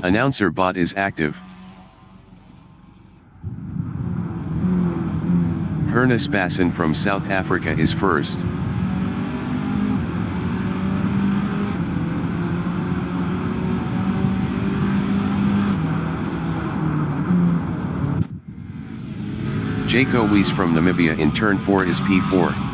Announcer bot is active. Hernas Basson from South Africa is first. Jaco Weiss from Namibia in turn 4 is P4.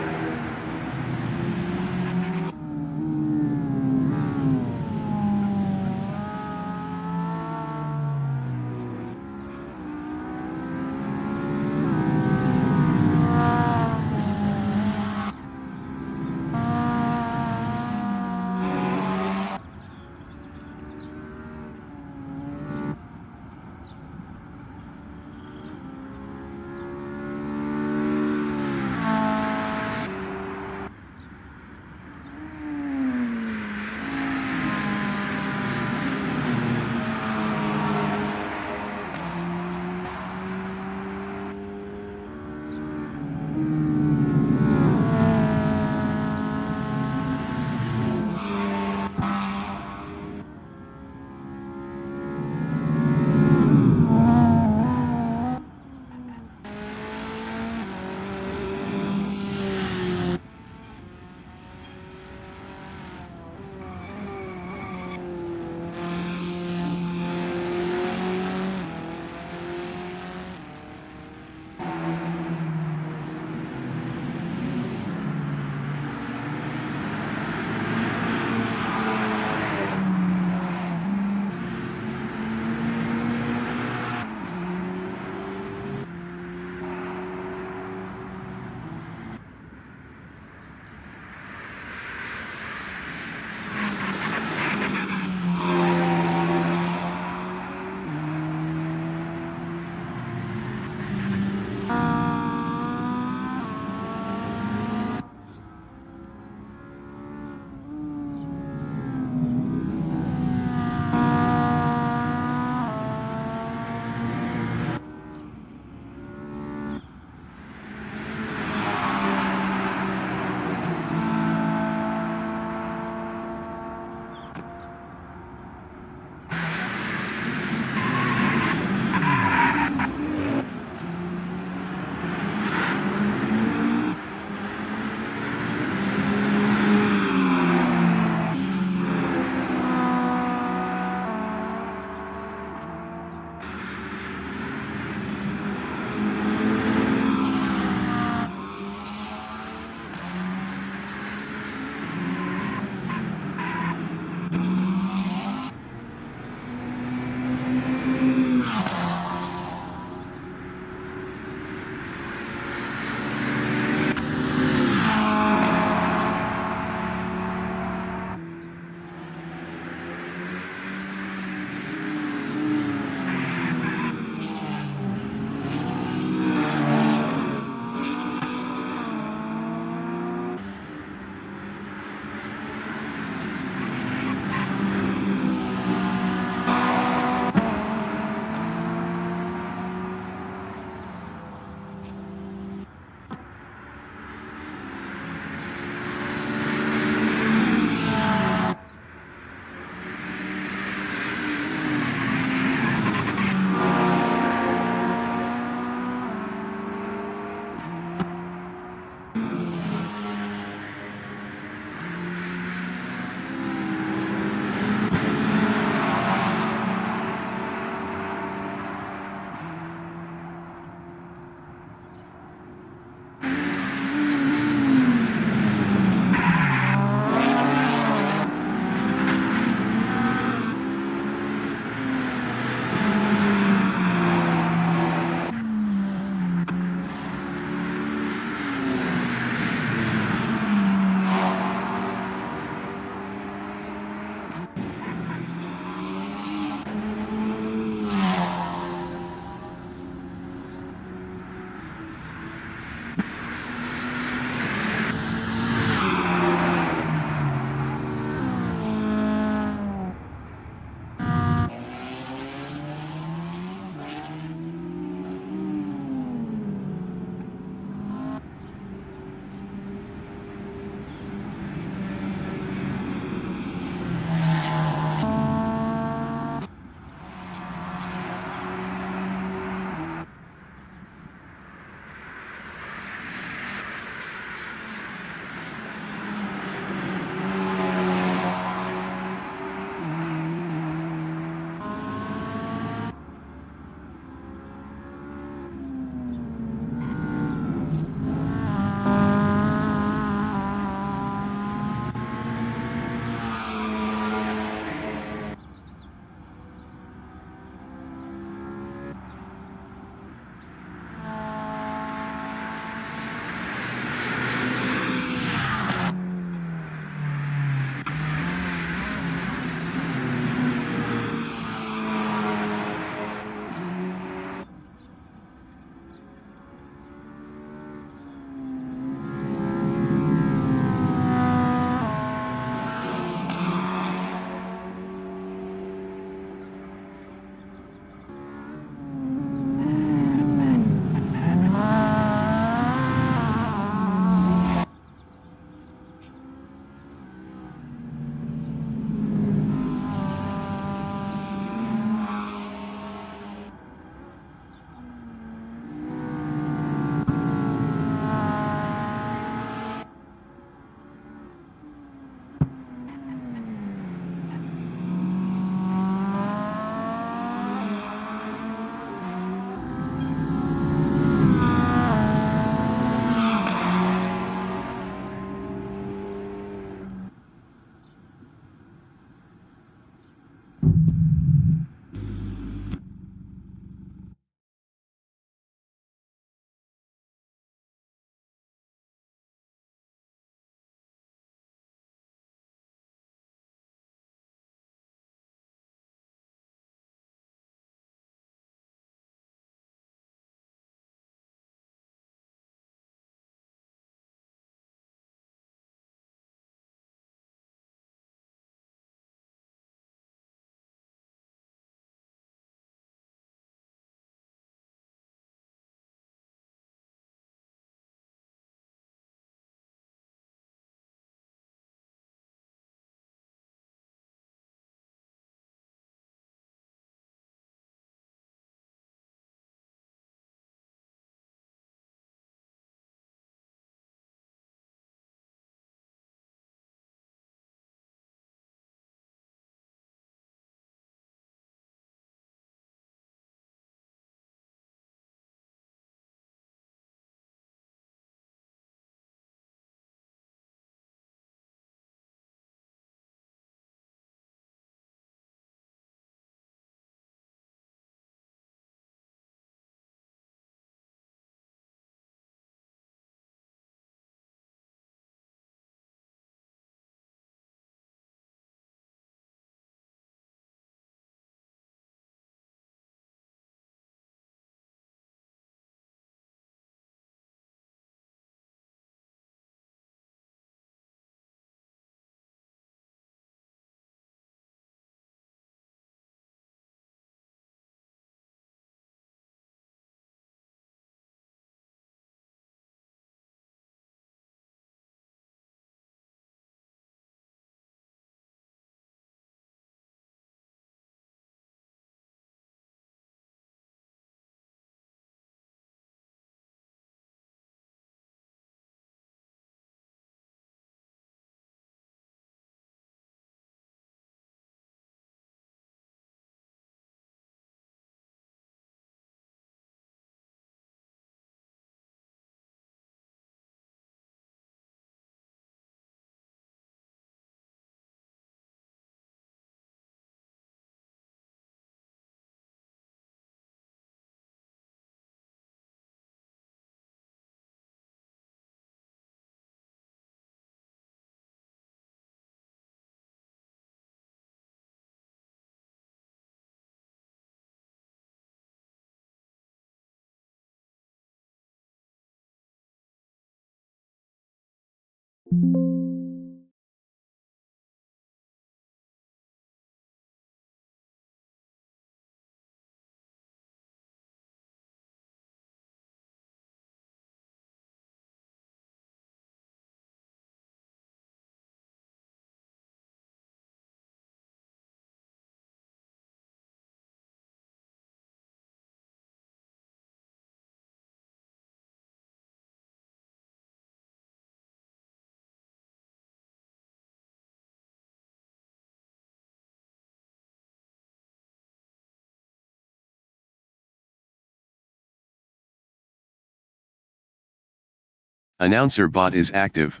Announcer bot is active.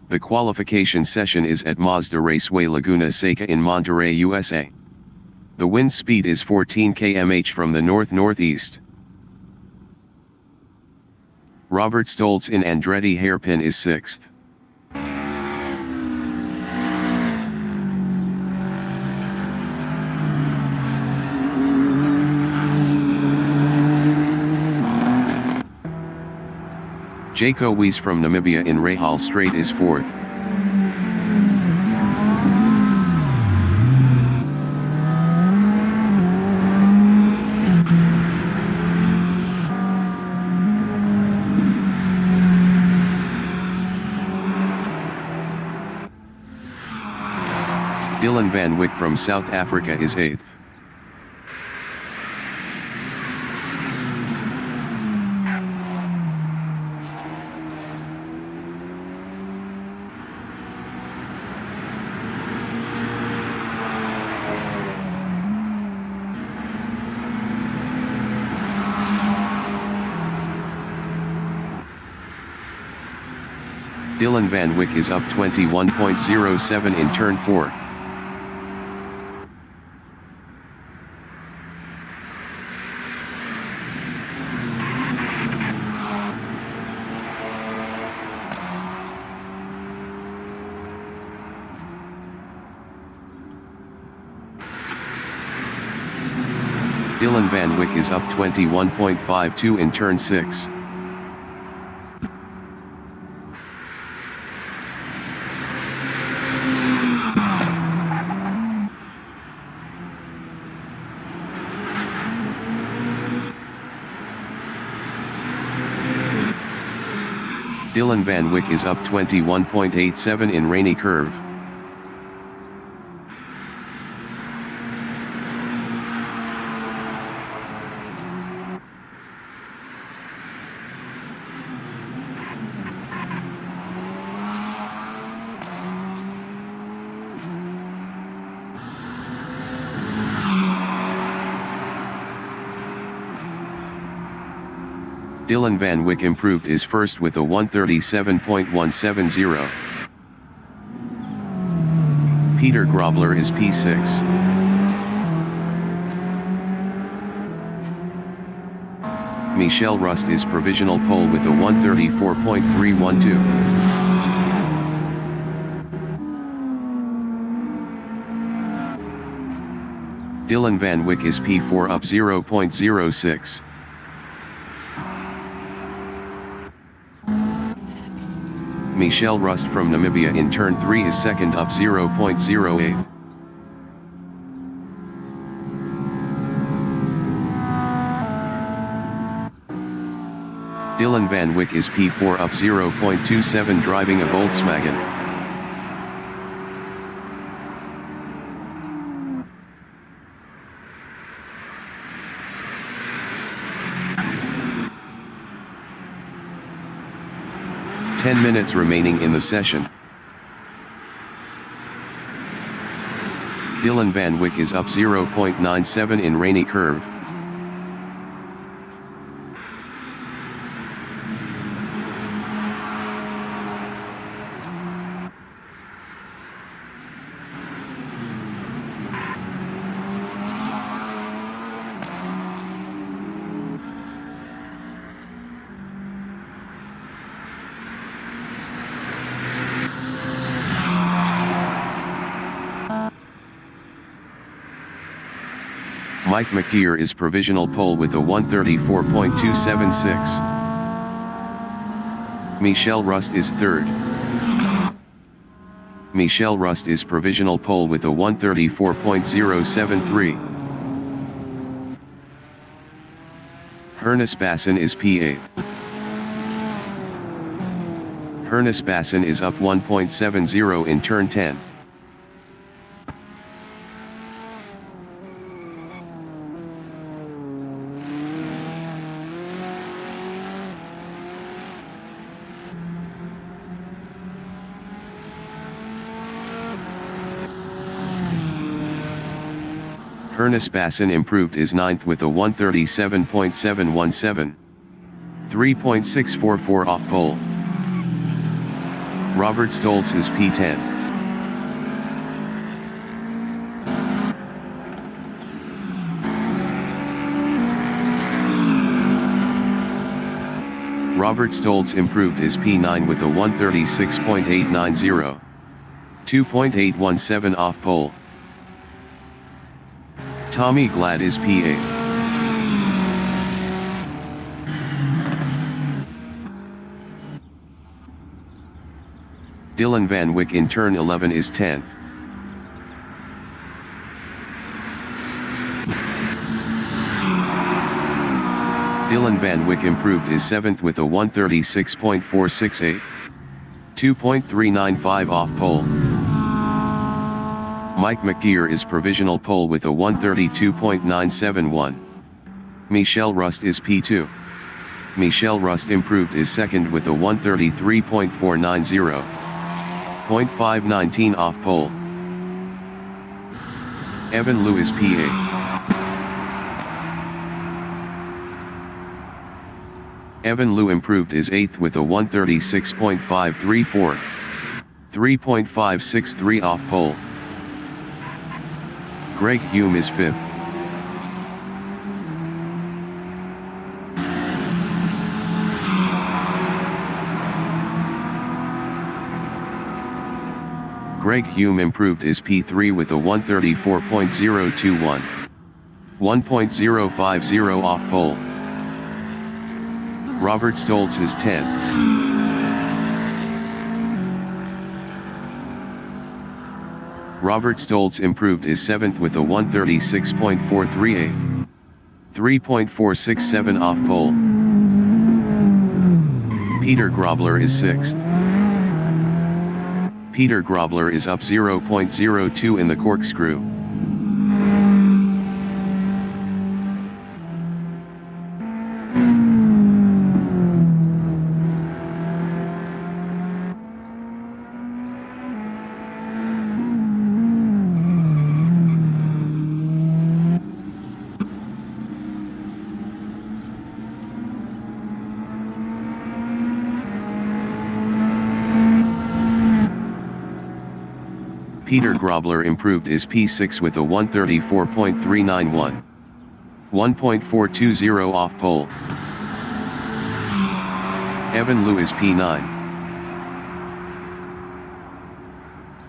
The qualification session is at Mazda Raceway Laguna Seca in Monterey, USA. The wind speed is 14 km/h from the north-northeast. Robert Stoltz in Andretti hairpin is 6th. Jaco Weiss from Namibia in Rahal Strait is 4th. Dylan Van Wyck from South Africa is 8th. Dylan Van Wyck is up 21.07 in turn 4. Dylan Van Wyck is up 21.52 in turn 6. Dylan Van Wyck is up 21.87 in rainy curve. Dylan Van Wyck improved his first with a 137.170. Peter Grobler is P6. Michel Rust is provisional pole with a 134.312. Dylan Van Wyck is P4 up 0.06. Michel Rust from Namibia in turn 3 is second up 0.08. Dylan Van Wyck is P4 up 0.27 driving a Volkswagen. Ten minutes remaining in the session. Dylan Van Wyck is up 0.97 in rainy curve. Mike McGear is provisional pole with a 134.276. Michelle Rust is third. Michelle Rust is provisional pole with a 134.073. Hernes Basson is P8. Hernes Basson is up 1.70 in turn 10. Hernes Basson improved is 9th with a 137.717. 3.644 off pole. Robert Stoltz is P10. Robert Stoltz improved is P9 with a 136.890. 2.817 off pole. Tommy Glad is P8. Dylan Van Wyck in turn 11 is 10th. Dylan Van Wyck improved is 7th with a 136.468. 2.395 off pole. Mike McGear is provisional pole with a 132.971. Michelle Rust is P2. Michelle Rust improved is 2nd with a 133.490. 0.519 off pole. Evan Liu is P8. Evan Liu improved is 8th with a 136.534. 3.563 off pole. Greg Hume is 5th. Greg Hume improved is P3 with a 134.021. 1.050 off pole. Robert Stoltz is 10th. Robert Stoltz improved is 7th with a 136.438. 3.467 off pole. Peter Grobler is 6th. Peter Grobler is up 0.02 in the corkscrew. Peter Grobler improved is P6 with a 134.391. 1.420 off pole. Evan Liu is P9.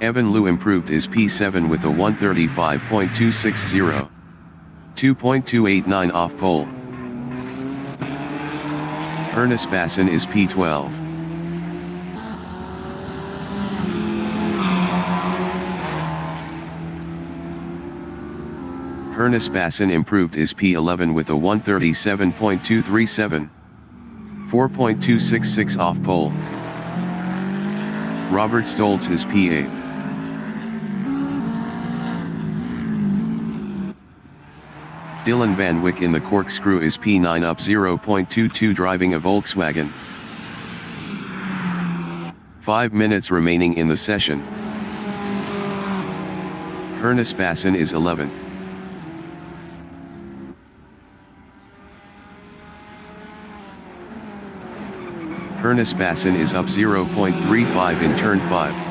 Evan Liu improved is P7 with a 135.260. 2.289 off pole. Hernes Basson is P12. Hernes Basson improved is P11 with a 137.237. 4.266 off pole. Robert Stoltz is P8. Dylan Van Wyck in the corkscrew is P9 up 0.22 driving a Volkswagen. 5 minutes remaining in the session. Hernes Basson is 11th. Hernes Basson is up 0.35 in turn 5.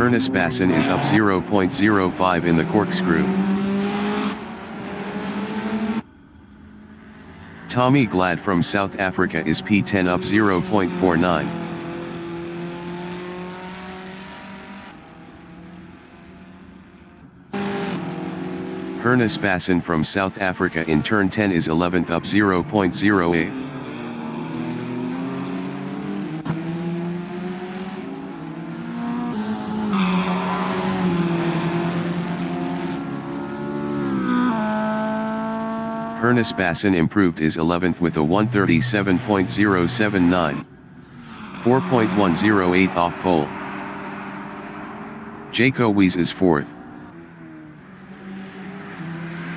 Ernest Basson is up 0.05 in the corkscrew. Tommy Glad from South Africa is P10 up 0.49. Ernest Basson from South Africa in turn 10 is 11th up 0.08. Ernest Basson improved is 11th with a 137.079. 4.108 off pole. Jaco Wies is 4th.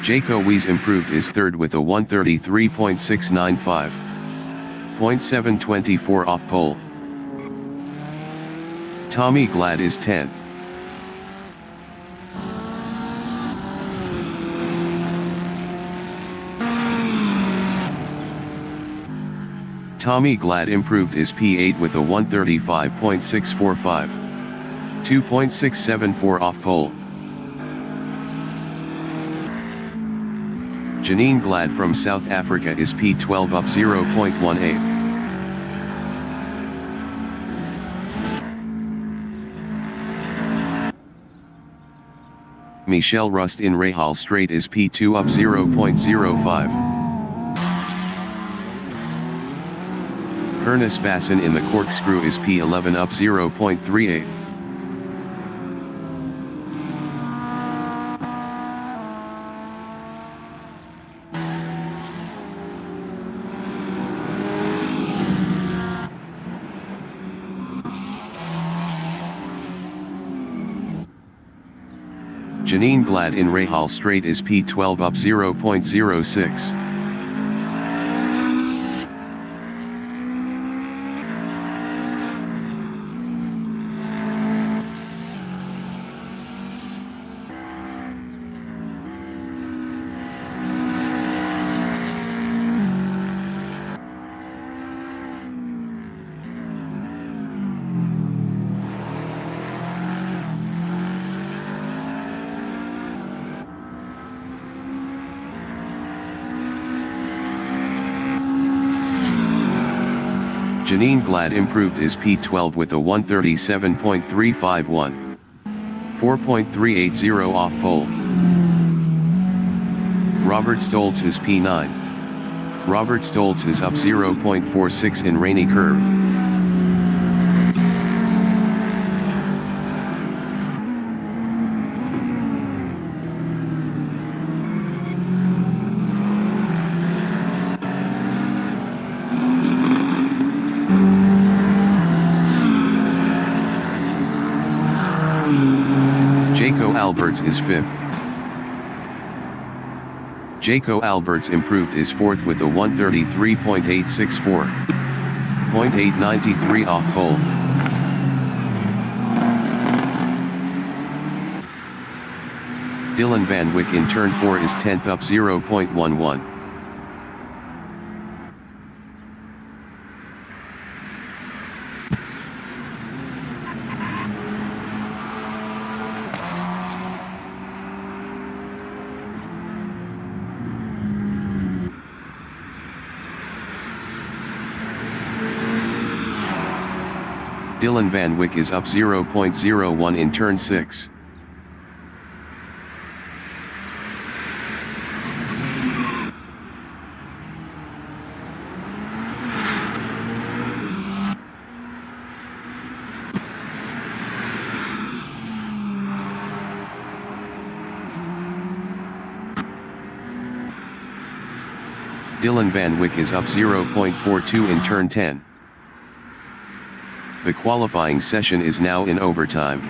Jaco Wies improved is 3rd with a 133.695. 0.724 off pole. Tommy Glad is 10th. Tommy Glad improved is P8 with a 135.645. 2.674 off pole. Janine Glad from South Africa is P12 up 0.18. Michelle Rust in Rahal Strait is P2 up 0.05. Ernest Basson in the corkscrew is P11 up 0.38. Janine Glad in Rahal Strait is P12 up 0.06. Janine Glad improved is P12 with a 137.351. 4.380 off pole. Robert Stoltz is P9. Robert Stoltz is up 0.46 in Rainy Curve. Jaco Alberts is 5th. Jaco Alberts improved is 4th with a 133.864. 0.893 off pole. Dylan Van Wyck in turn 4 is 10th up 0.11. Dylan Van Wyck is up 0.01 in turn 6. Dylan Van Wyck is up 0.42 in turn 10. The qualifying session is now in overtime.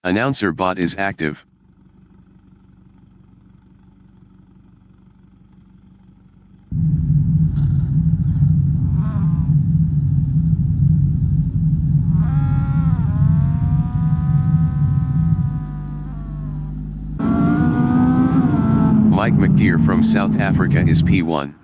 Announcer bot is active. Mike McGeer from South Africa is P1.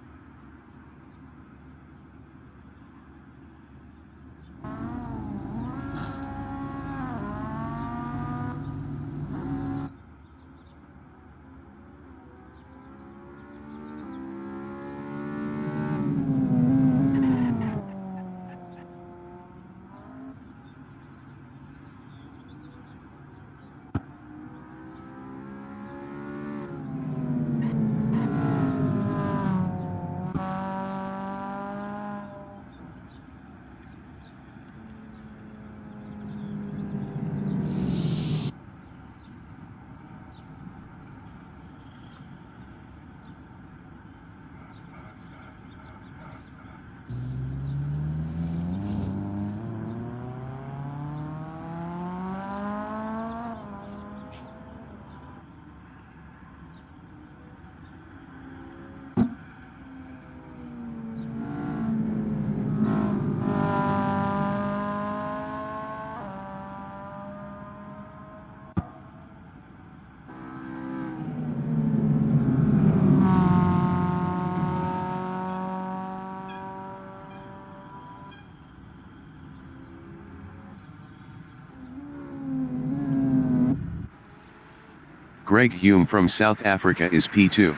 Greg Hume from South Africa is P2.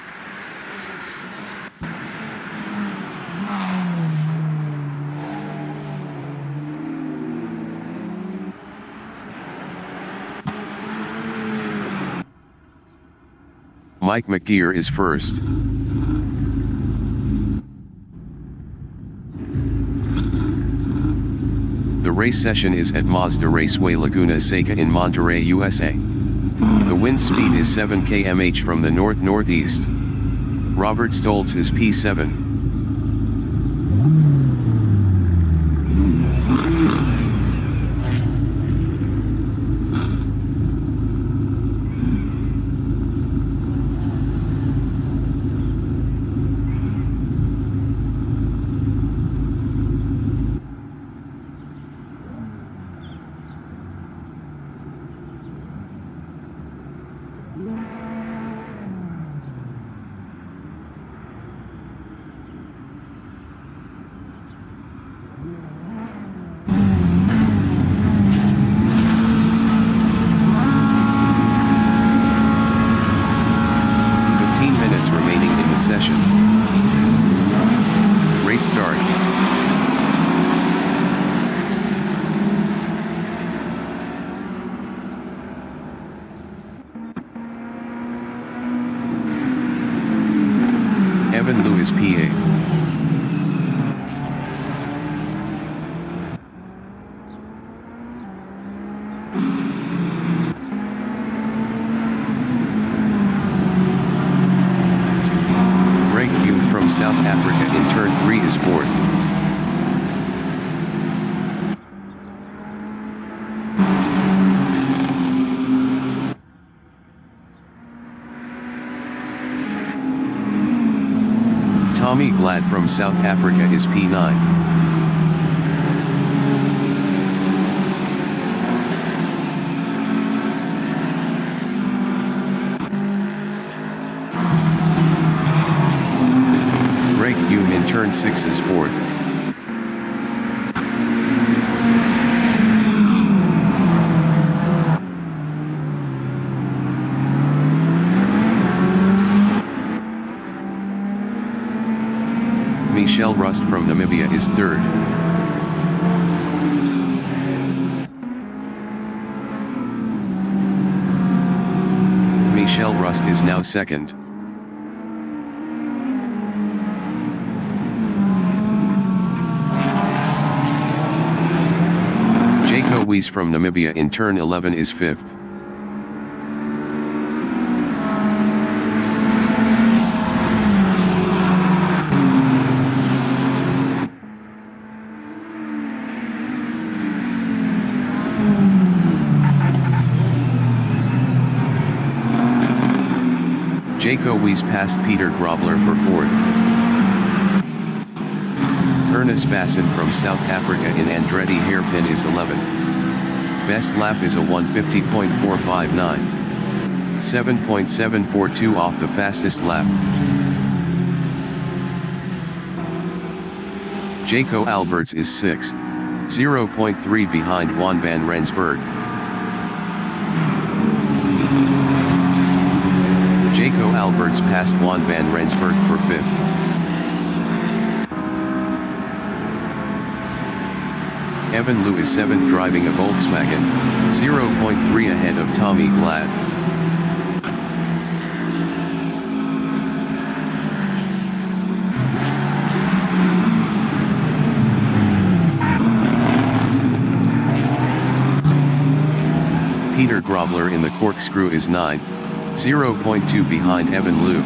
Mike McGeer is first. The race session is at Mazda Raceway Laguna Seca in Monterey, USA. The wind speed is 7 km/h from the north-northeast. Robert Stoltz is P7. Remaining in the session. Race start. Evan Lewis PA. From South Africa in turn 3 is fourth. Tommy Glad from South Africa is P9. Greg Hume in turn 6 is fourth. Rust from Namibia is third. Michelle Rust is now second. Jaco Wies from Namibia in turn 11 is fifth. Jaco Wies passed Peter Grobler for fourth. Ernest Basson from South Africa in Andretti hairpin is 11th. Best lap is a 150.459. 7.742 off the fastest lap. Jaco Alberts is 6th. 0.3 behind Juan van Rensburg. Jaco Alberts passed Juan van Rensburg for 5th. Evan Liu is 7th driving a Volkswagen, 0.3 ahead of Tommy Glad. Peter Grobler in the corkscrew is 9th, 0.2 behind Evan Liu.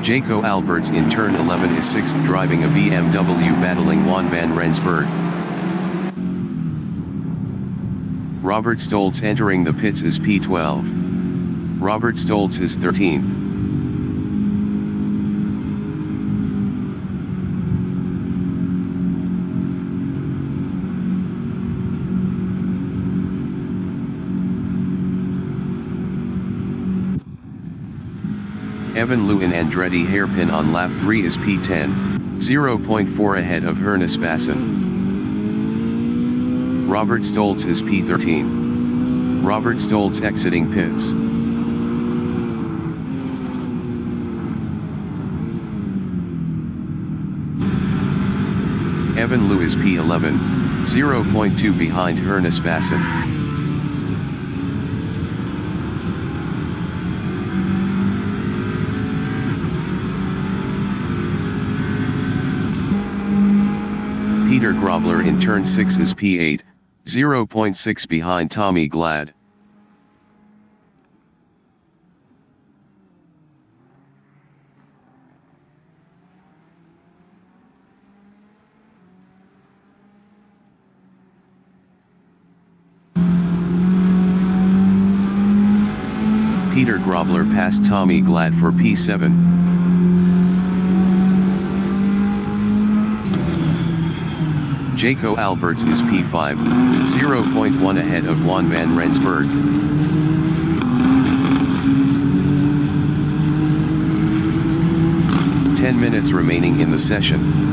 Jaco Alberts in turn 11 is 6th driving a BMW battling Juan van Rensburg. Robert Stoltz entering the pits is P12. Robert Stoltz is 13th. Evan Liu in Andretti hairpin on lap 3 is P10, 0.4 ahead of Ernest Basson. Robert Stoltz is P13. Robert Stoltz exiting pits. Evan Liu is P11, 0.2 behind Ernest Basson. Peter Grobler in turn 6 is P8, 0.6 behind Tommy Glad. Peter Grobler passed Tommy Glad for P7. Jaco Alberts is P5, 0.1 ahead of Juan van Rensburg. Ten minutes remaining in the session.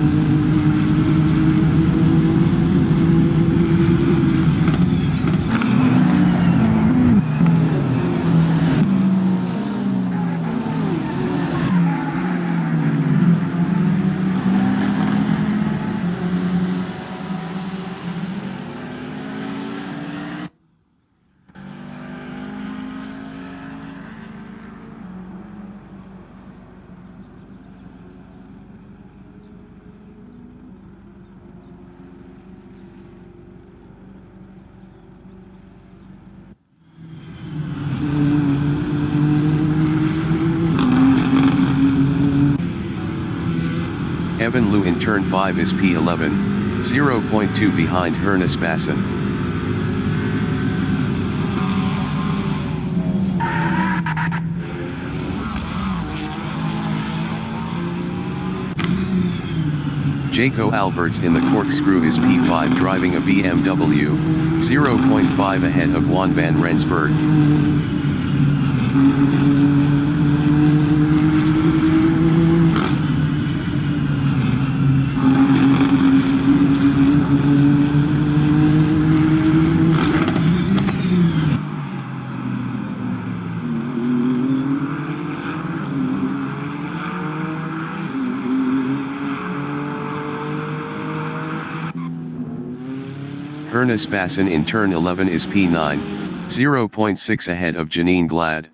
Evan Liu in turn 5 is P11, 0.2 behind Ernest Basson. Jaco Alberts in the corkscrew is P5 driving a BMW, 0.5 ahead of Juan van Rensburg. Ernest Basson in turn 11 is P9, 0.6 ahead of Janine Glad.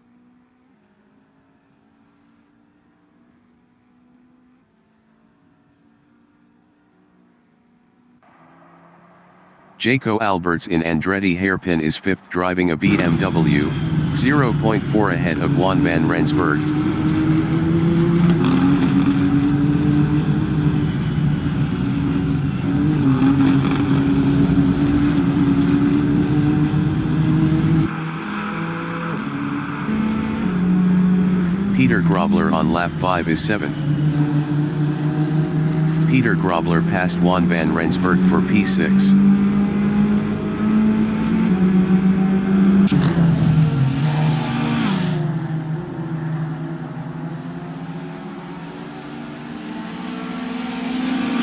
Jaco Alberts in Andretti hairpin is 5th driving a BMW, 0.4 ahead of Juan van Rensburg. Peter Grobler on lap 5 is 7th. Peter Grobler passed Juan van Rensburg for P6.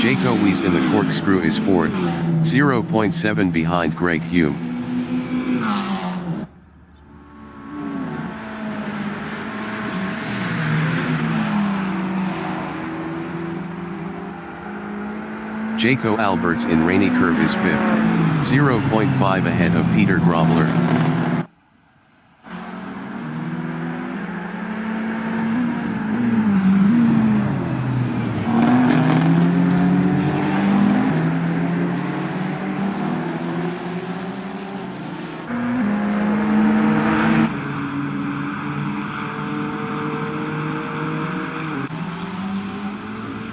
Jaco Weiss in the corkscrew is 4th, 0.7 behind Greg Hume. Jaco Alberts in rainy curve is 5th, 0.5 ahead of Peter Grobler.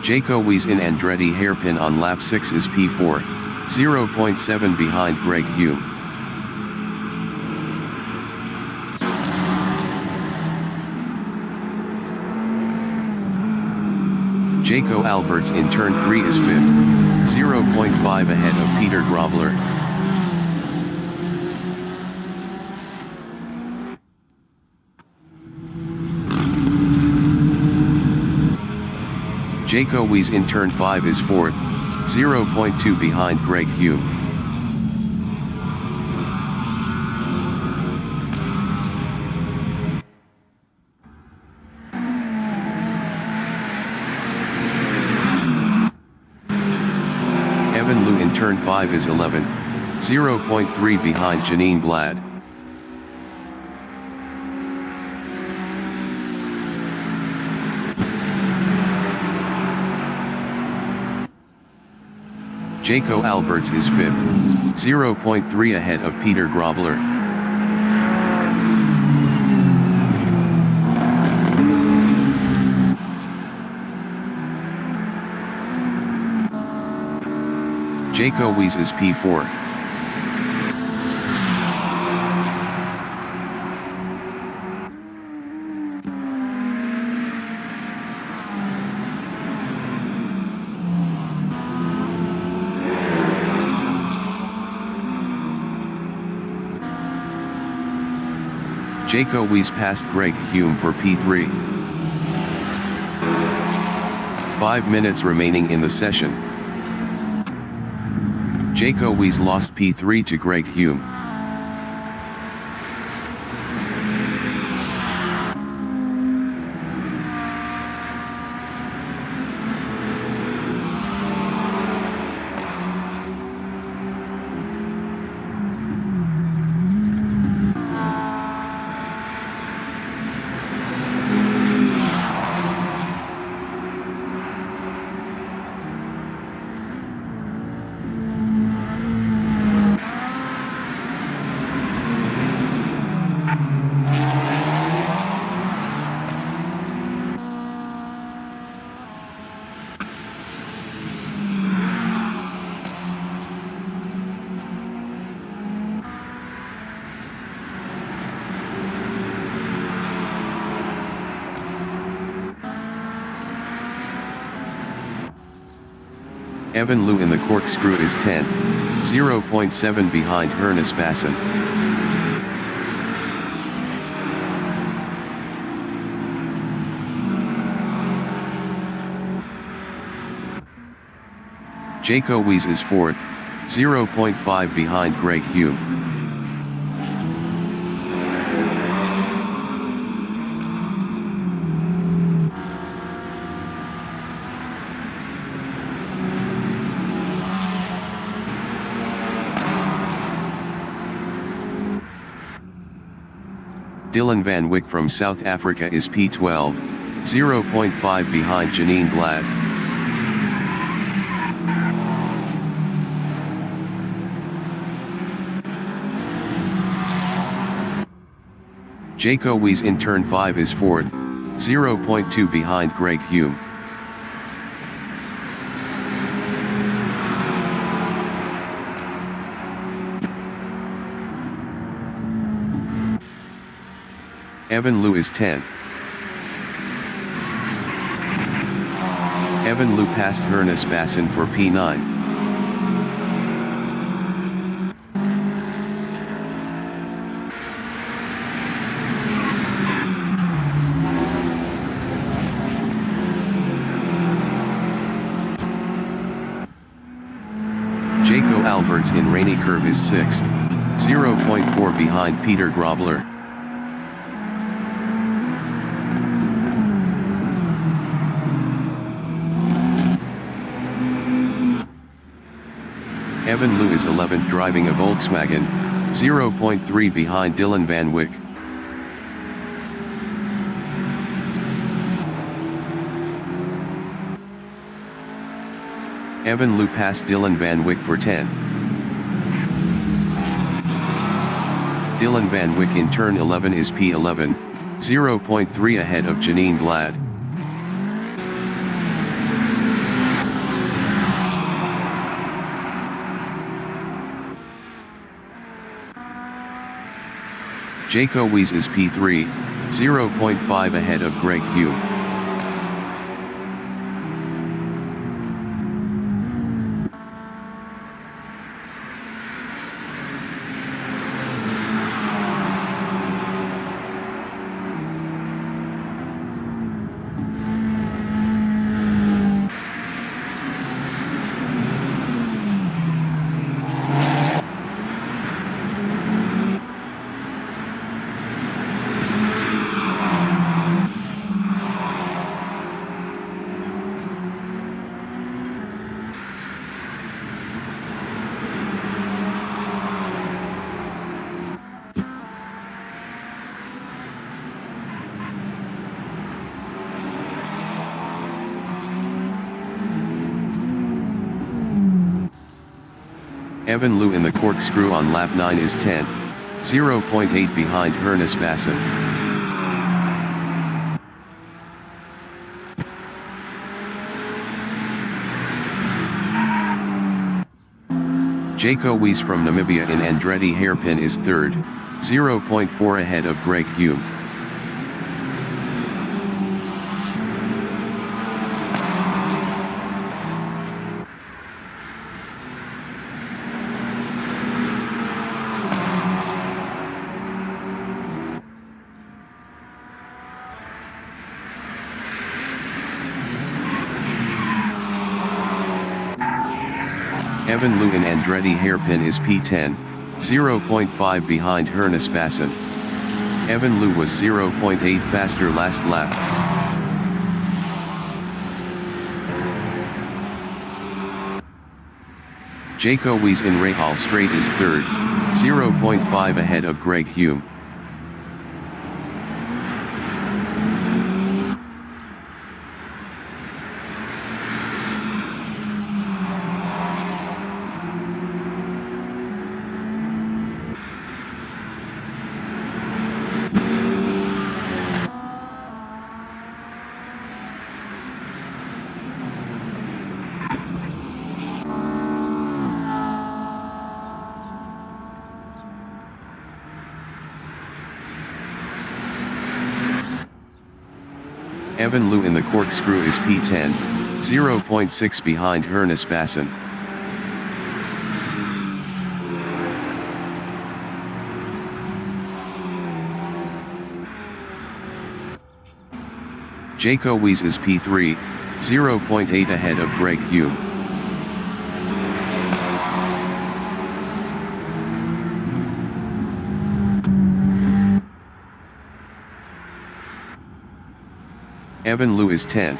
Jaco Weiss in Andretti hairpin on lap 6 is P4, 0.7 behind Greg Hume. Jaco Alberts in turn 3 is 5th, 0.5 ahead of Peter Grobler. Jaco Weiss in turn 5 is 4th, 0.2 behind Greg Hume. Evan Liu in turn 5 is 11th, 0.3 behind Janine Glad. Jaco Alberts is 5th, 0.3 ahead of Peter Grobler. Jaco Weiss is P4. Jaco Weiss passed Greg Hume for P3. 5 minutes remaining in the session. Jaco Weiss lost P3 to Greg Hume. Evan Liu in the corkscrew is 10th, 0.7 behind Ernest Basson. Jaco Weiss is 4th, 0.5 behind Greg Hume. Dylan Van Wyck from South Africa is P12, 0.5 behind Janine Glad. Jaco Weiss in turn 5 is 4th, 0.2 behind Greg Hume. Evan Liu is 10th. Evan Liu passed Ernest Basson for P9. Jaco Alberts in Rainy Curve is 6th, 0.4 behind Peter Grobler. Evan Liu is 11th driving a Volkswagen, 0.3 behind Dylan Van Wyck. Evan Liu passed Dylan Van Wyck for 10th. Dylan Van Wyck in turn 11 is P11, 0.3 ahead of Janine Glad. Jaco Weiss is P3, 0.5 ahead of Greg Hume. Evan Liu in the corkscrew on lap 9 is 10th, 0.8 behind Ernest Basson. Jaco Weiss from Namibia in Andretti hairpin is 3rd, 0.4 ahead of Greg Hume. Evan Liu in Andretti hairpin is P10, 0.5 behind Ernest Basson. Evan Liu was 0.8 faster last lap. Jaco Weiss in Rahal straight is 3rd, 0.5 ahead of Greg Hume. Evan Liu in the corkscrew is P10, 0.6 behind Ernest Basson. Jaco Weiss is P3, 0.8 ahead of Greg Hume. Evan Liu is 10th.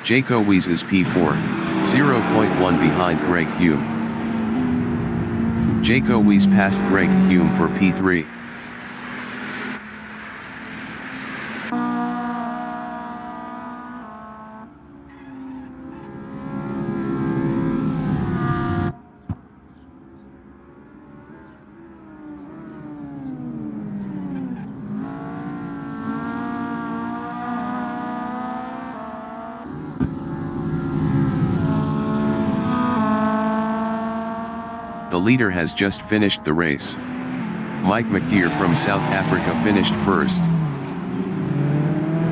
Jaco Weiss is P4, 0.1 behind Greg Hume. Jaco Weiss passed Greg Hume for P3. The leader has just finished the race. Mike McGeer from South Africa finished first.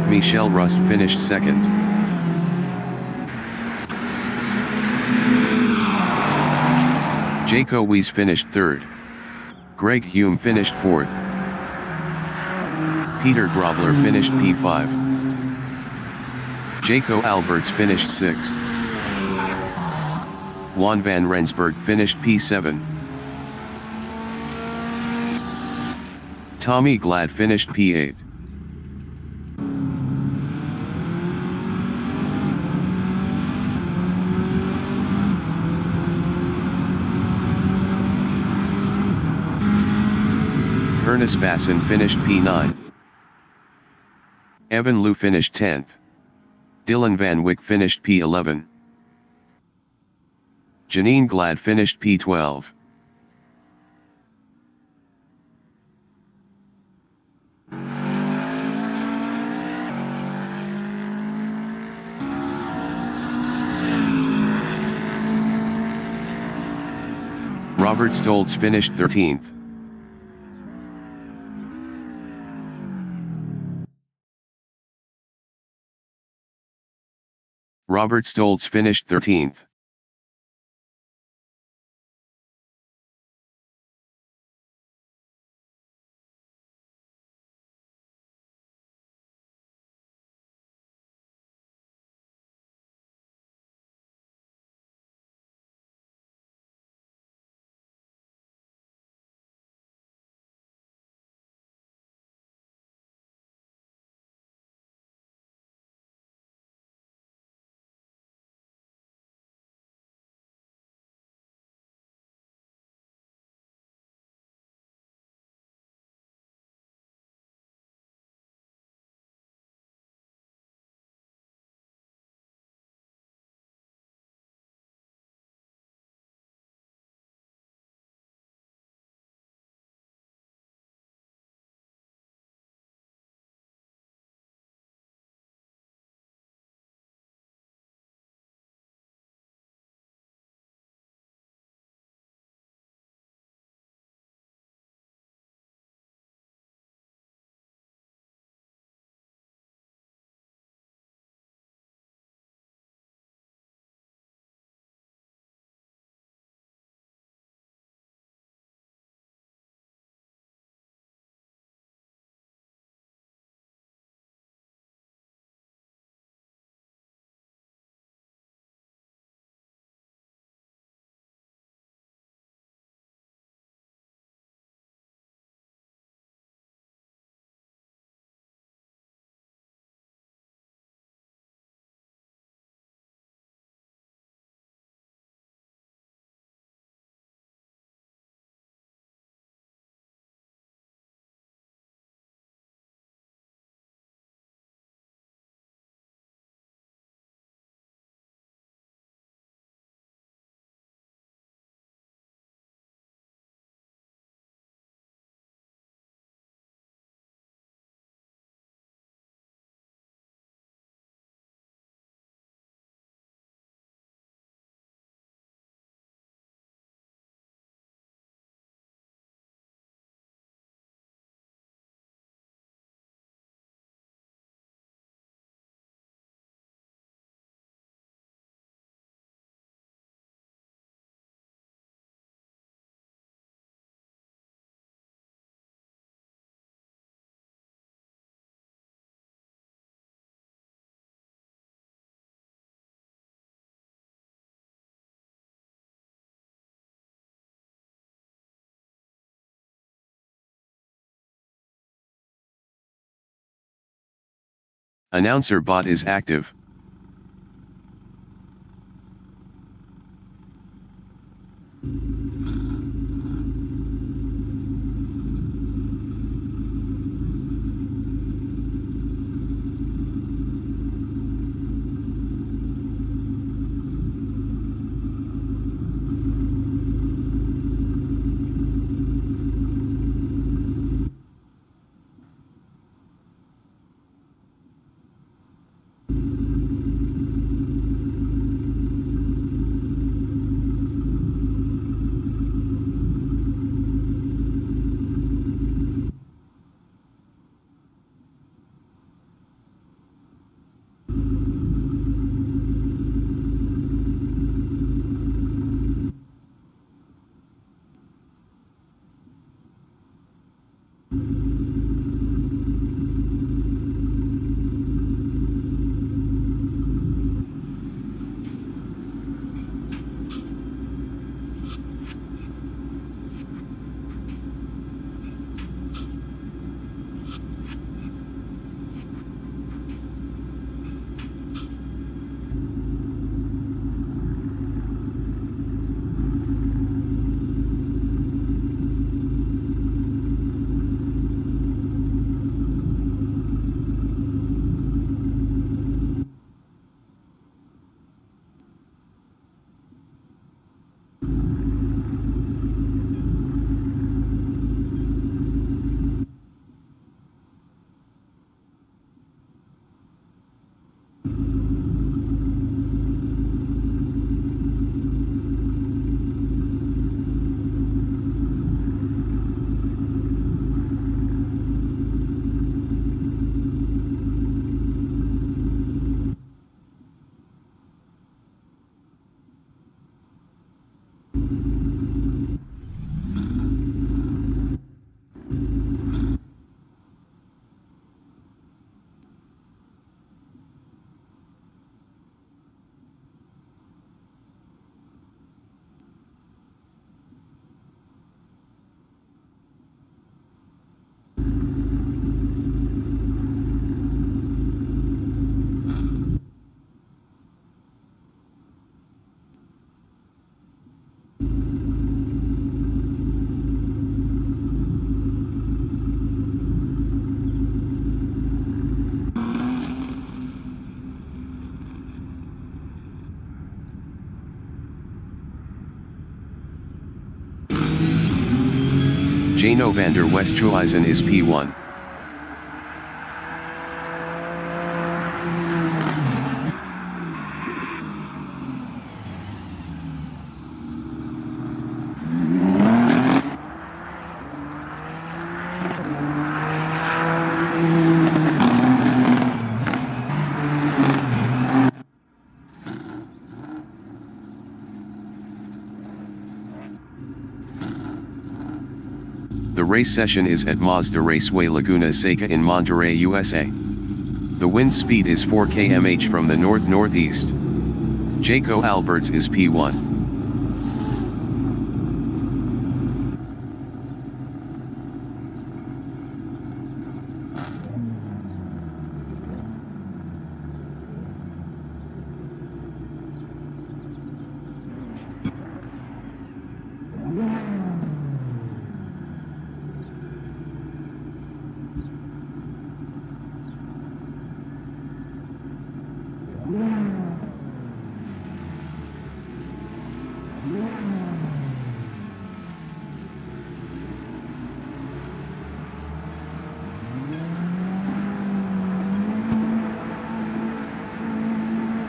Michelle Rust finished second. Jaco Weiss finished third. Greg Hume finished fourth. Peter Grobler finished P5. Jaco Alberts finished sixth. Juan van Rensburg finished P7. Tommy Glad finished P8. Ernest Basson finished P9. Evan Liu finished 10th. Dylan Van Wyck finished P11. Janine Glad finished P12. Robert Stoltz finished 13th. Robert Stoltz finished 13th. Announcer bot is active. Jano van der Westhuizen is P1. The race session is at Mazda Raceway Laguna Seca in Monterrey, USA. The wind speed is 4 km/h from the north-northeast. Jaco Alberts is P1.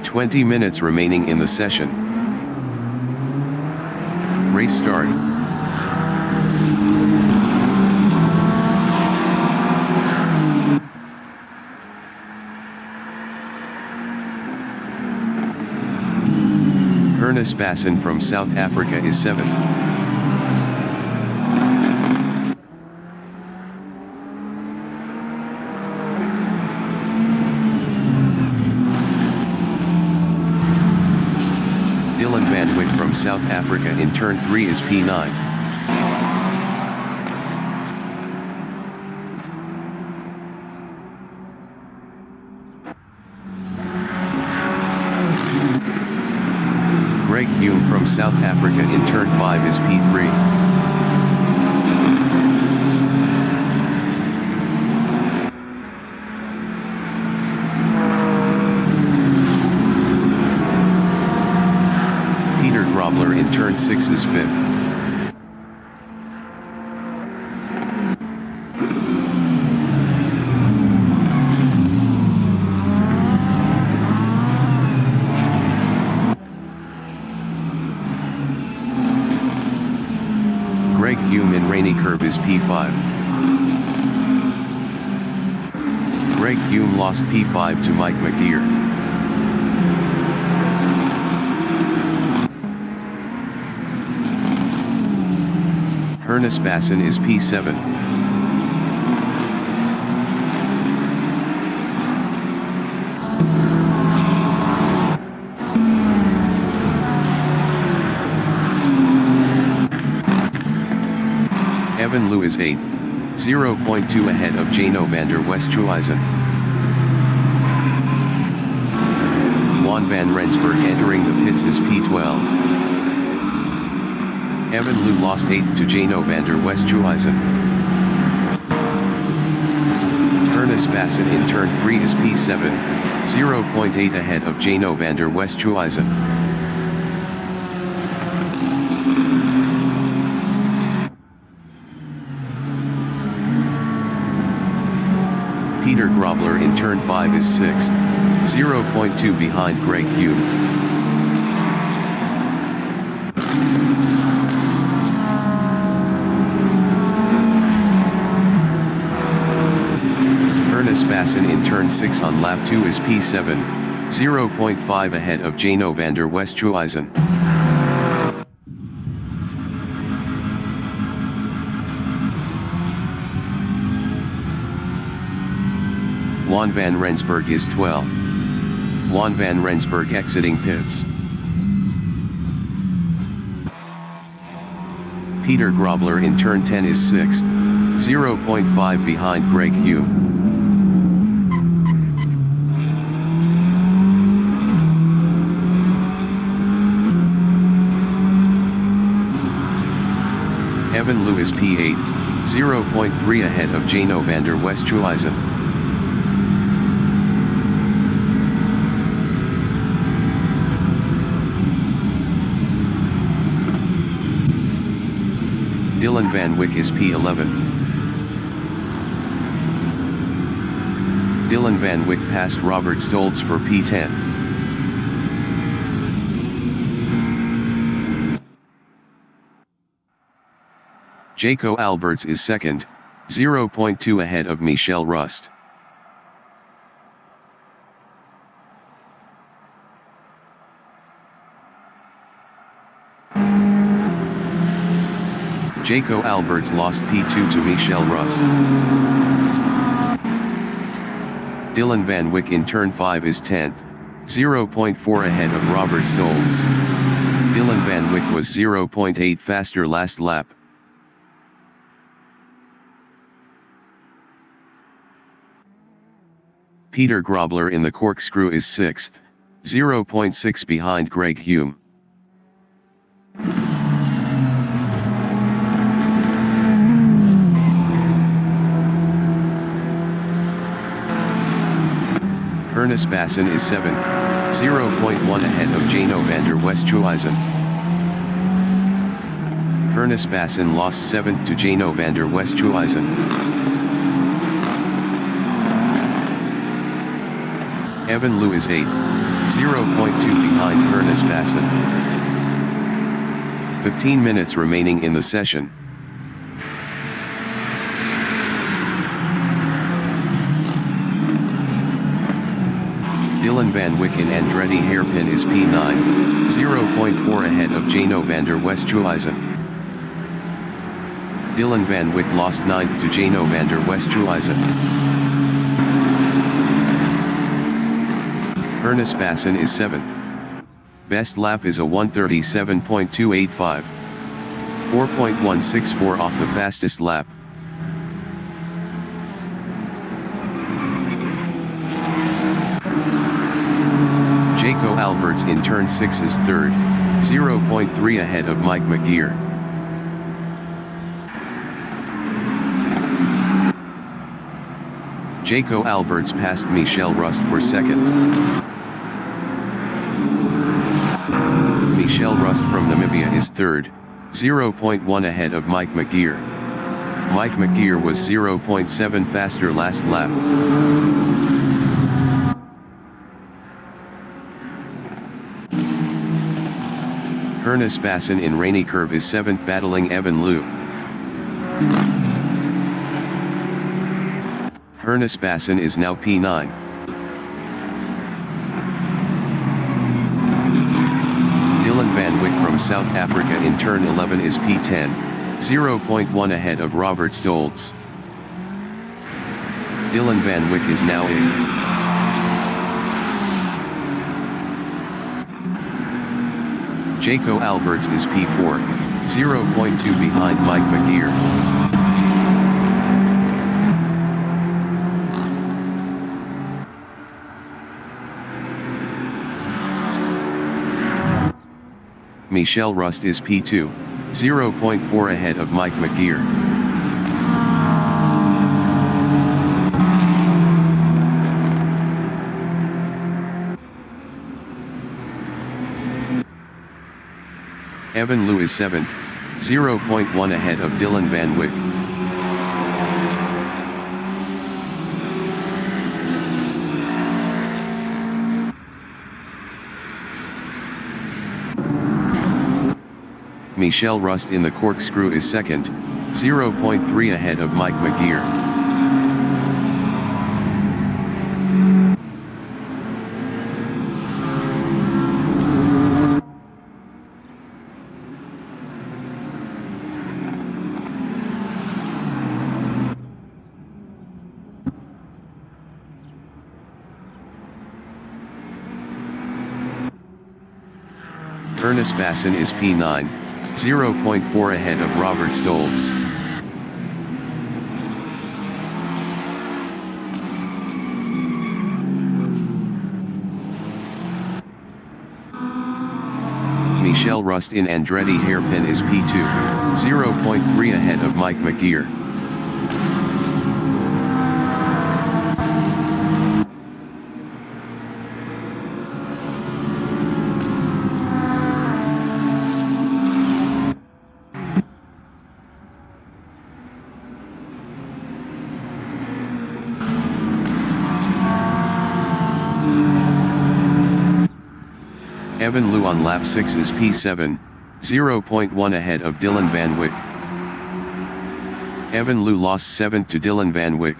"20 minutes remaining in the session. Race start." Ernest Basson from South Africa is 7th. Dylan Van Wick from South Africa in turn 3 is P9. Greg Hume from South Africa in turn 5 is P3. Peter Grobler in turn 6 is 5th. Greg Hume in Rainy Curve is P5. Greg Hume lost P5 to Mike McGeer. Ernest Basson is P7. Evan Liu is 8th, 0.2 ahead of Jano van der Westhuizen. Juan van Rensburg entering the pits is P12. Evan Liu lost 8th to Jano van der Westhuizen. Ernest Basson in turn 3 is P7, 0.8 ahead of Jano van der Westhuizen. Peter Grobler in turn 5 is 6th, 0.2 behind Greg Hume. Ernest Basson in turn 6 on lap 2 is P7, 0.5 ahead of Jano van der Westhuizen. Juan van Rensburg is 12th. Juan van Rensburg exiting pits. Peter Grobler in turn 10 is 6th, 0.5 behind Greg Hume. Evan Liu is P8, 0.3 ahead of Jano van der Westhuizen. Dylan Van Wyck is P11. Dylan Van Wyck passed Robert Stoltz for P10. Jaco Alberts is second, 0.2 ahead of Michelle Rust. Jaco Alberts lost P2 to Michelle Rust. Dylan Van Wyck in turn 5 is 10th, 0.4 ahead of Robert Stoltz. Dylan Van Wyck was 0.8 faster last lap. Peter Grobler in the corkscrew is 6th, 0.6 behind Greg Hume. Ernest Basson is 7th, 0.1 ahead of Jano van der Westhuizen. Ernest Basson lost 7th to Jano van der Westhuizen. Evan Liu is 8th, 0.2 behind Ernest Basson. 15 minutes remaining in the session. Dylan Van Wyck in Andretti hairpin is P9, 0.4 ahead of Jano van der Westhuizen. Dylan Van Wyck lost 9th to Jano van der Westhuizen. Ernest Basson is 7th. Best lap is a 1:37.285. 4.164 off the fastest lap. Jaco Alberts in turn 6 is 3rd, 0.3 ahead of Mike McGear. Jaco Alberts passed Michelle Rust for 2nd. Michelle Rust from Namibia is 3rd, 0.1 ahead of Mike McGear. Mike McGear was 0.7 faster last lap. Ernest Basson in Rainy Curve is 7th battling Evan Liu. Ernest Basson is now P9. Dylan Van Wyck from South Africa in turn 11 is P10, 0.1 ahead of Robert Stoltz. Dylan Van Wyck is now 8th. Jaco Alberts is P4, 0.2 behind Mike McGear. Michelle Rust is P2, 0.4 ahead of Mike McGear. Evan Liu is 7th, 0.1 ahead of Dylan Van Wyck. Michelle Rust in the corkscrew is 2nd, 0.3 ahead of Mike McGear. Ernest Basson is P9, 0.4 ahead of Robert Stoltz. Michelle Rust in Andretti hairpin is P2, 0.3 ahead of Mike McGear. Evan Liu on lap 6 is P7, 0.1 ahead of Dylan Van Wyck. Evan Liu lost 7th to Dylan Van Wyck.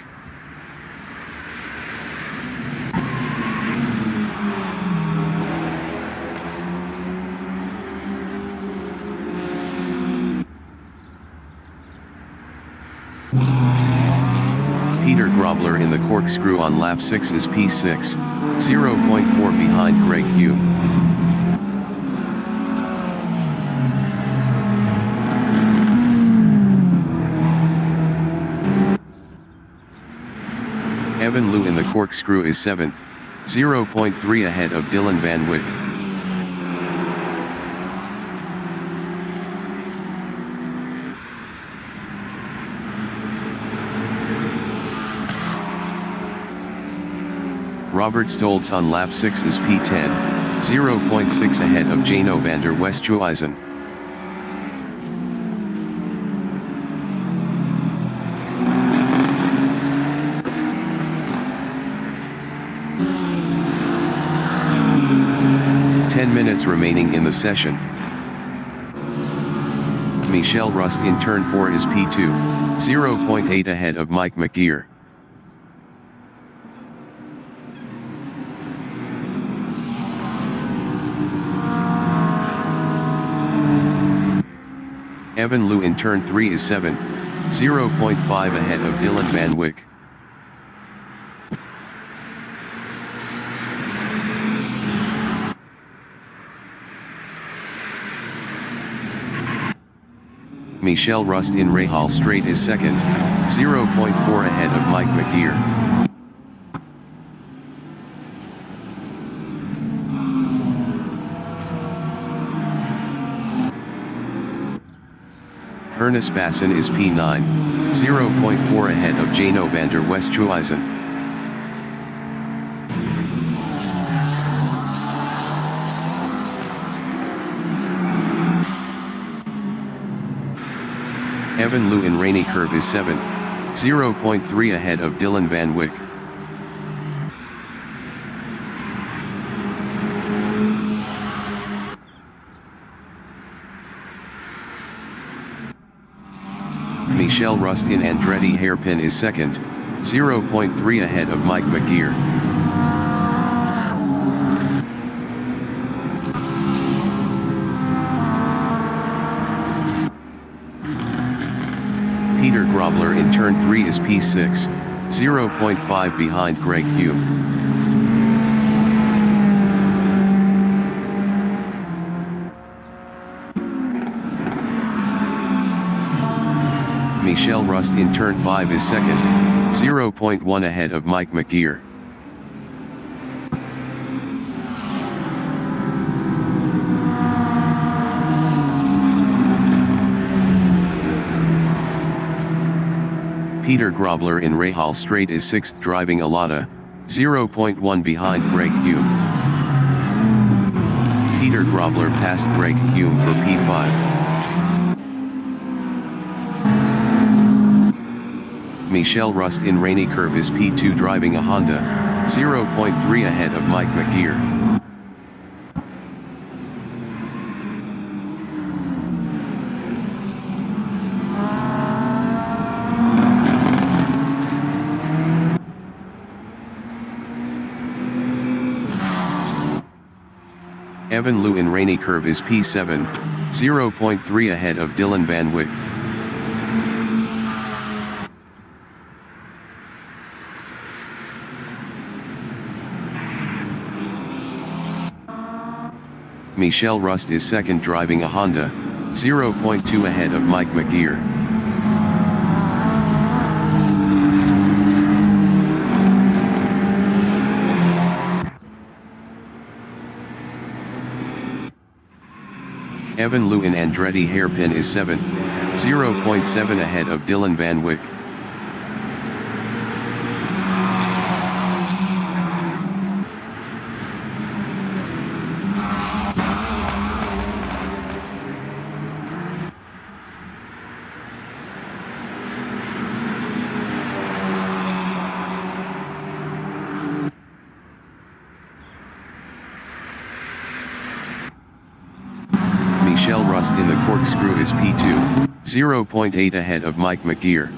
Peter Grobler in the corkscrew on lap 6 is P6, 0.4 behind Greg Hume. Evan Liu in the corkscrew is 7th, 0.3 ahead of Dylan Van Wyck. Robert Stoltz on lap 6 is P10, 0.6 ahead of Jano van der Westhuizen. Minutes remaining in the session. Michelle Rust in turn 4 is P2, 0.8 ahead of Mike McGeer. Evan Liu in turn 3 is 7th, 0.5 ahead of Dylan Van Wyck. Michelle Rust in Rahal Straight is 2nd, 0.4 ahead of Mike McGeer. Ernest Basson is P9, 0.4 ahead of Jano van der Westhuizen. Evan Liu in Rainy Curve is 7th, 0.3 ahead of Dylan Van Wyck. Michelle Rust in Andretti Hairpin is 2nd, 0.3 ahead of Mike McGeer. Peter Grobler in turn 3 is P6, 0.5 behind Greg Hume. Michelle Rust in turn 5 is 2nd, 0.1 ahead of Mike McGeer. Peter Grobler in Rahal Straight is 6th driving a Lada, 0.1 behind Greg Hume. Peter Grobler passed Greg Hume for P5. Michelle Rust in Rainy Curve is P2 driving a Honda, 0.3 ahead of Mike McGeer. Evan Liu in Rainy Curve is P7, 0.3 ahead of Dylan Van Wyck. Michelle Rust is 2nd driving a Honda, 0.2 ahead of Mike McGeer. Evan Liu in Andretti Hairpin is 7th, 0.7 ahead of Dylan Van Wyck. Rust in the corkscrew is P2, 0.8 ahead of Mike McGear.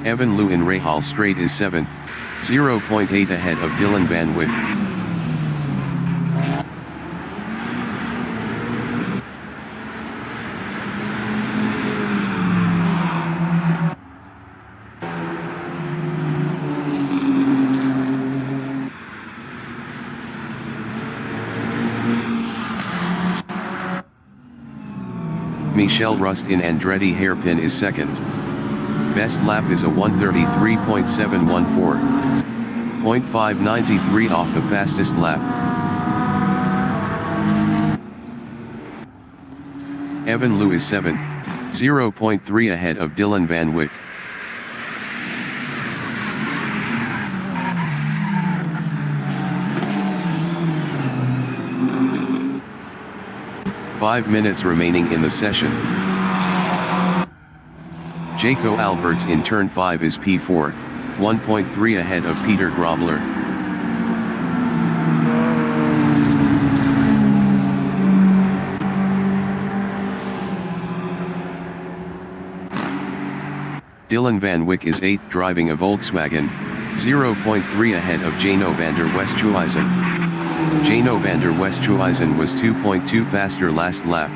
Evan Liu in Rahal Straight is 7th, 0.8 ahead of Dylan Van Wyck. Michelle Rust in Andretti Hairpin is 2nd. Best lap is a 1:33.714. 0.593 off the fastest lap. Evan Liu is 7th, 0.3 ahead of Dylan Van Wyck. Five minutes remaining in the session. Jaco Alberts in turn 5 is P4, 1.3 ahead of Peter Grobler. Dylan Van Wyck is 8th driving a Volkswagen, 0.3 ahead of Jano van der Westhuizen. Jano van der Westhuizen was 2.2 faster last lap.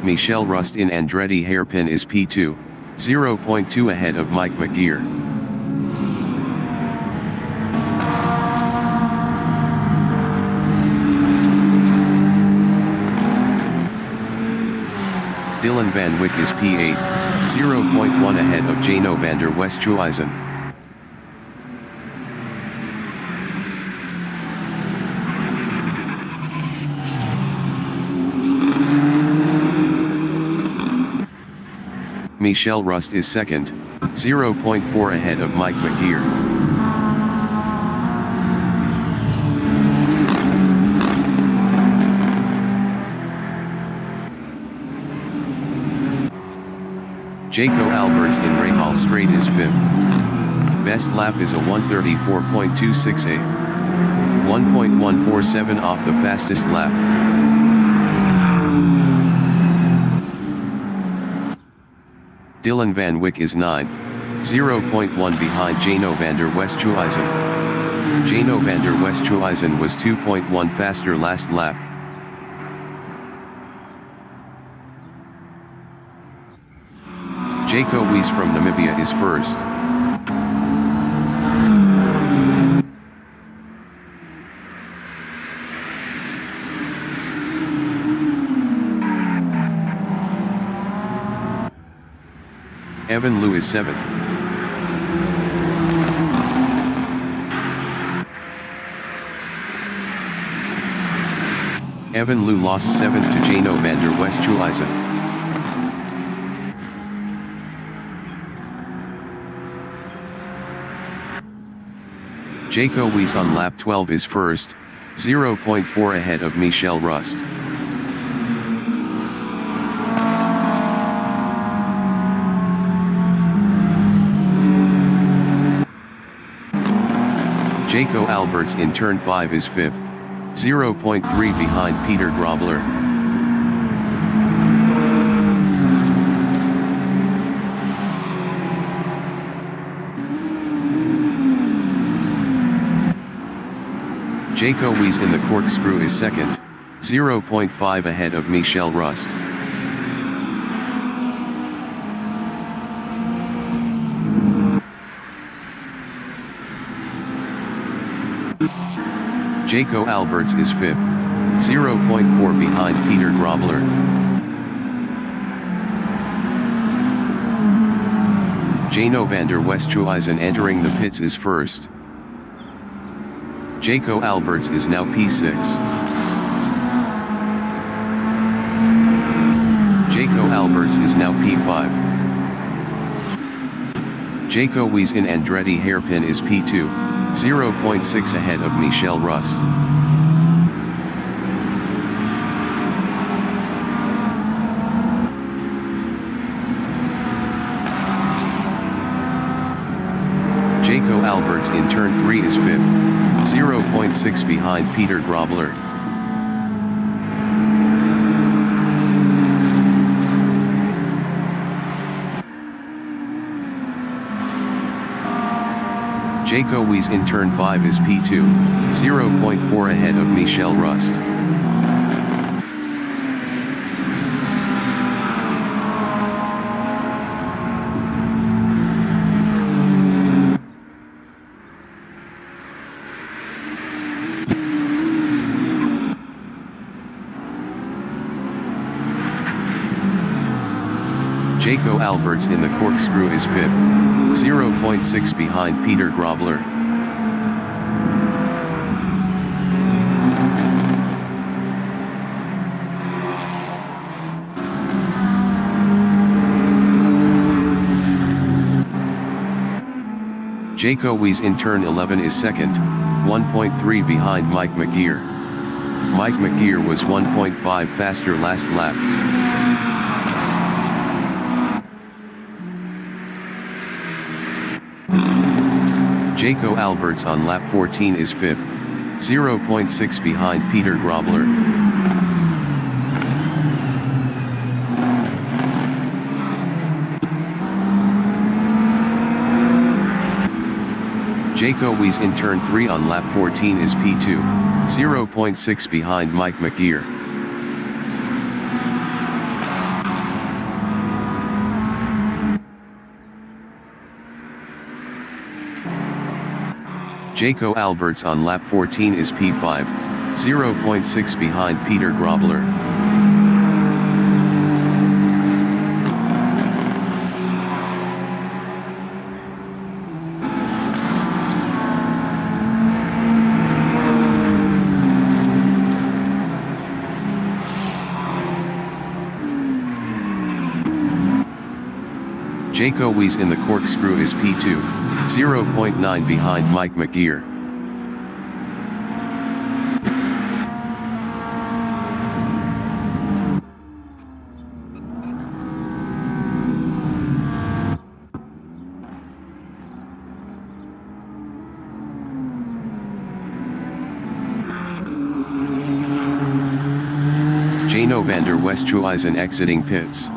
Michelle Rust in Andretti Hairpin is P2, 0.2 ahead of Mike McGear. Dylan Van Wyck is P8, 0.1 ahead of Jano van der Westhuizen. Michelle Rust is 2nd, 0.4 ahead of Mike McGear. Jaco Alberts in Rahal Straight is 5th. Best lap is a 1:34.268, 1.147 off the fastest lap. Dylan Van Wyck is 9th, 0.1 behind Jano van der Westhuizen. Jano van der Westhuizen was 2.1 faster last lap. Jaco Wies from Namibia is 1st. Evan Liu is 7th. Evan Liu lost 7th to Jano van der Westhuizen. Jaco Wies on lap 12 is 1st, 0.4 ahead of Michelle Rust. Jaco Alberts in turn 5 is 5th, 0.3 behind Peter Grobler. Jaco Wies in the corkscrew is 2nd, 0.5 ahead of Michelle Rust. Jaco Alberts is 5th. 0.4 behind Peter Grobler. Jano van der Westhuizen entering the pits is first. Jaco Alberts is now P6. Jaco Alberts is now P5. Jaco Weizin Andretti hairpin is P2, 0.6 ahead of Michel Rust. Jaco Alberts in turn 3 is 5th, 0.6 behind Peter Grobler. Jaco Weizin in turn 5 is P2, 0.4 ahead of Michel Rust. Jaco Alberts in the corkscrew is 5th, 0.6 behind Peter Grobler. Jaco Weizin in turn 11 is 2nd, 1.3 behind Mike McGear. Mike McGear was 1.5 faster last lap. Jaco Alberts on lap 14 is 5th, 0.6 behind Peter Grobler. Jaco Weizin in turn 3 on lap 14 is P2, 0.6 behind Mike McGear. Jaco Alberts on lap 14 is P5, 0.6 behind Peter Grobler. Jaco Weizin in the corkscrew is P2, 0.9 behind Mike McGear. Jano van der Westhuizen exiting pits.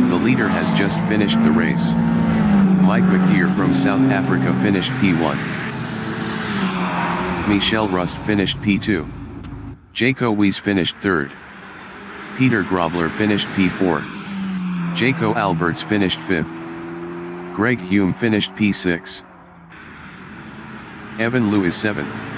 The leader has just finished the race. Mike McGear from South Africa finished P1. Michel Rust finished P2. Jaco Weizin finished 3rd. Peter Grobler finished P4. Jaco Alberts finished 5th. Greg Hume finished P6. Evan Liu is 7th.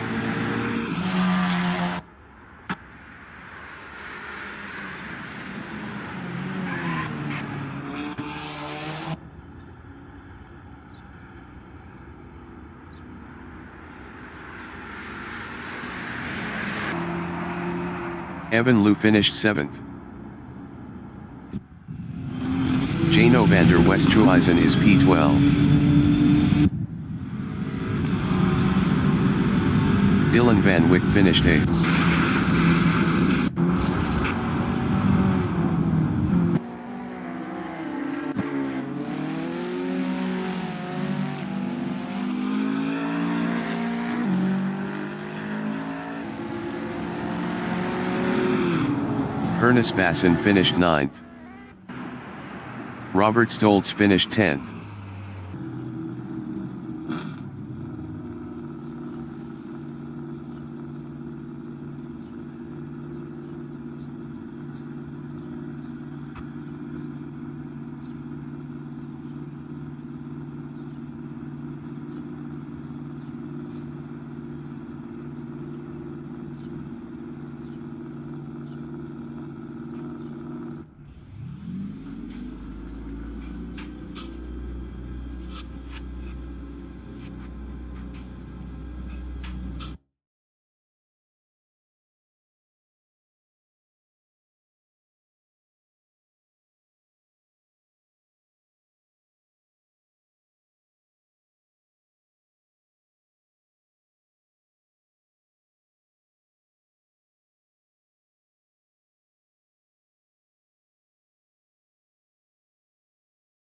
Evan Liu finished 7th. Jano van der Westhuizen is P12. Dylan van Wyk finished 8th. Ernest Bassin finished 9th. Robert Stoltz finished 10th.